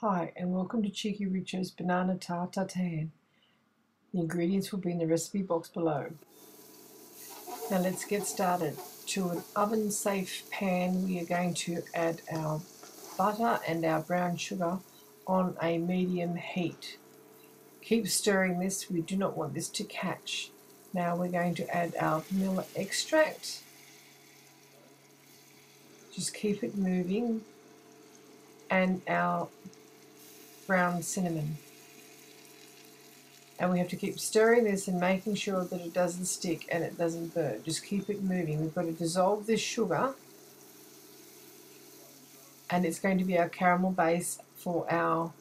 Hi and welcome to cheekyricho's banana tart tatin. The ingredients will be in the recipe box below. Now let's get started. To an oven safe pan we are going to add our butter and our brown sugar on a medium heat. Keep stirring this, we do not want this to catch. Now we're going to add our vanilla extract. Just keep it moving, and our brown cinnamon. And we have to keep stirring this and making sure that it doesn't stick and it doesn't burn. Just keep it moving. We've got to dissolve this sugar, and it's going to be our caramel base for our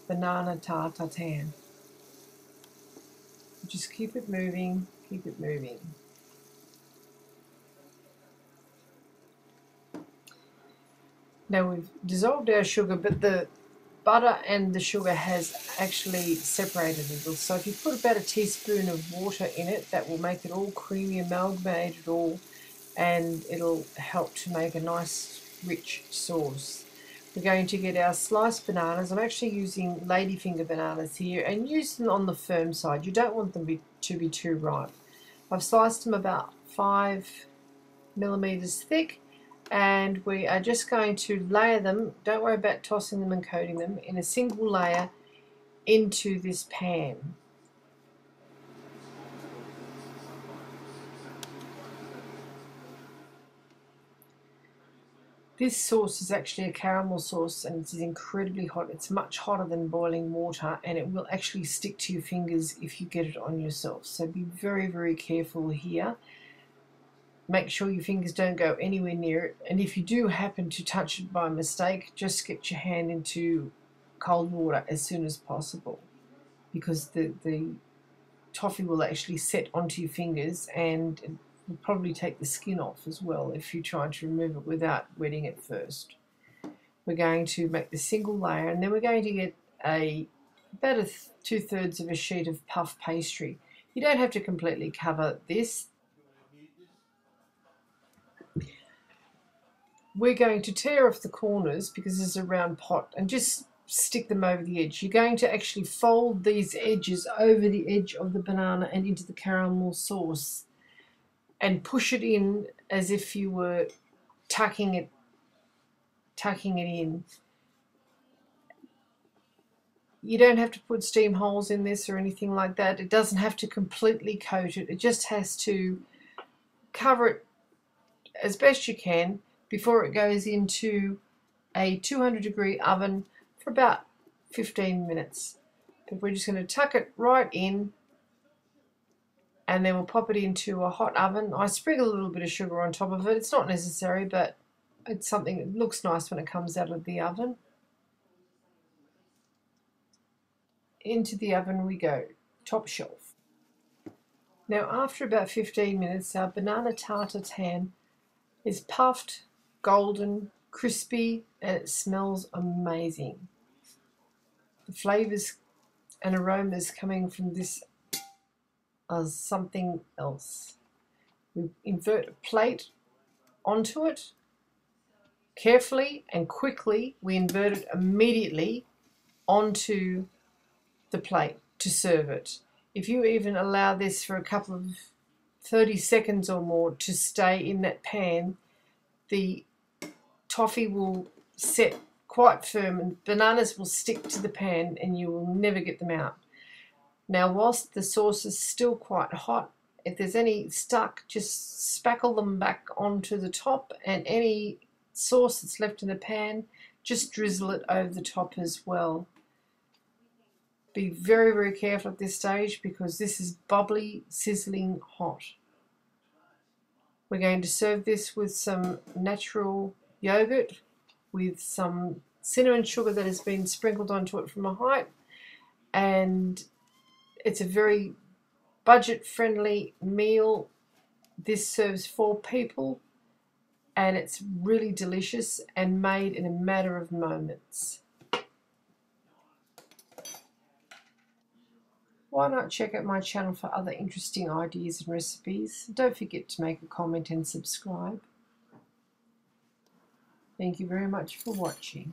banana tart tatin. Just keep it moving, keep it moving. Now we've dissolved our sugar, but the butter and the sugar has actually separated a little. So if you put about a teaspoon of water in it, that will make it all creamy, amalgamate it all, and it'll help to make a nice rich sauce. We're going to get our sliced bananas. I'm actually using ladyfinger bananas here, and use them on the firm side. You don't want them to be too ripe. I've sliced them about 5 millimeters thick, and we are just going to layer them, don't worry about tossing them and coating them, in a single layer into this pan. This sauce is actually a caramel sauce, and it is incredibly hot. It's much hotter than boiling water, and it will actually stick to your fingers if you get it on yourself. So be very, very careful here. Make sure your fingers don't go anywhere near it, and if you do happen to touch it by mistake, just get your hand into cold water as soon as possible, because the toffee will actually set onto your fingers, and it will probably take the skin off as well if you try to remove it without wetting it first. We're going to make the single layer, and then we're going to get about 2/3 of a sheet of puff pastry. You don't have to completely cover this. We're going to tear off the corners because this is a round pot, and just stick them over the edge. You're going to actually fold these edges over the edge of the banana and into the caramel sauce, and push it in as if you were tucking it in. You don't have to put steam holes in this or anything like that. It doesn't have to completely coat it. It just has to cover it as best you can before it goes into a 200-degree oven for about 15 minutes. But we're just going to tuck it right in, and then we'll pop it into a hot oven. I sprinkle a little bit of sugar on top of it. It's not necessary, but it's something that looks nice when it comes out of the oven. Into the oven we go, top shelf. Now after about 15 minutes, our banana tart tatin is puffed, golden, crispy, and it smells amazing. The flavours and aromas coming from this are something else. We invert a plate onto it. Carefully and quickly, we invert it immediately onto the plate to serve it. If you even allow this for a couple of 30 seconds or more to stay in that pan, the toffee will set quite firm and bananas will stick to the pan and you will never get them out. Now whilst the sauce is still quite hot, if there's any stuck, just spackle them back onto the top, and any sauce that's left in the pan, just drizzle it over the top as well. Be very, very careful at this stage because this is bubbly, sizzling hot. We're going to serve this with some natural yogurt with some cinnamon sugar that has been sprinkled onto it from a height, and it's a very budget-friendly meal. This serves 4 people, and it's really delicious and made in a matter of moments. Why not check out my channel for other interesting ideas and recipes? Don't forget to make a comment and subscribe. Thank you very much for watching.